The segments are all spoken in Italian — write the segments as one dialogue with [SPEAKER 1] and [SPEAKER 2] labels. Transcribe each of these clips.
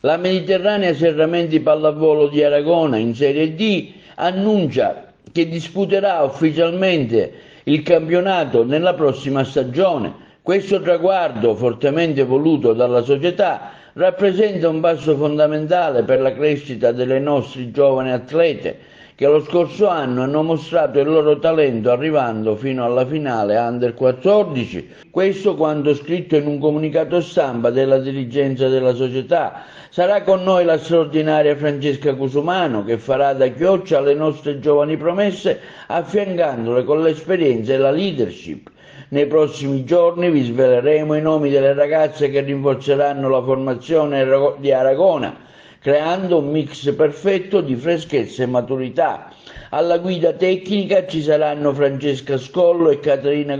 [SPEAKER 1] La Mediterranea Serramenti Pallavolo di Aragona in Serie D annuncia che disputerà ufficialmente il campionato nella prossima stagione. Questo traguardo, fortemente voluto dalla società, rappresenta un passo fondamentale per la crescita delle nostre giovani atlete che lo scorso anno hanno mostrato il loro talento arrivando fino alla finale Under 14. Questo quanto scritto in un comunicato stampa della dirigenza della società. Sarà con noi la straordinaria Francesca Cusumano che farà da chioccia alle nostre giovani promesse affiancandole con l'esperienza e la leadership. Nei prossimi giorni vi sveleremo i nomi delle ragazze che rinforzeranno la formazione di Aragona, creando un mix perfetto di freschezza e maturità. Alla guida tecnica ci saranno Francesca Scollo e Carina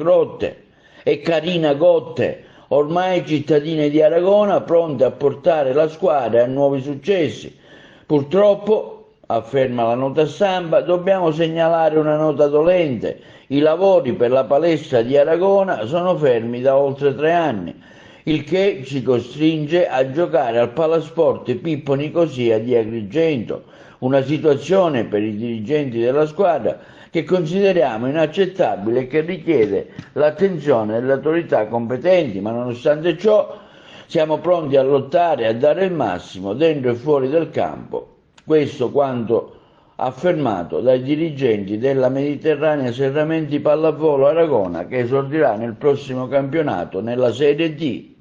[SPEAKER 1] Gotte, ormai cittadine di Aragona, pronte a portare la squadra a nuovi successi. Purtroppo, afferma la nota stampa, dobbiamo segnalare una nota dolente. I lavori per la palestra di Aragona sono fermi da oltre 3 anni, il che ci costringe a giocare al Palasport Pippo Nicosia di Agrigento, una situazione per i dirigenti della squadra che consideriamo inaccettabile e che richiede l'attenzione delle autorità competenti, ma nonostante ciò siamo pronti a lottare e a dare il massimo dentro e fuori del campo. Questo quanto affermato dai dirigenti della Mediterranea Serramenti Pallavolo Aragona che esordirà nel prossimo campionato nella Serie D.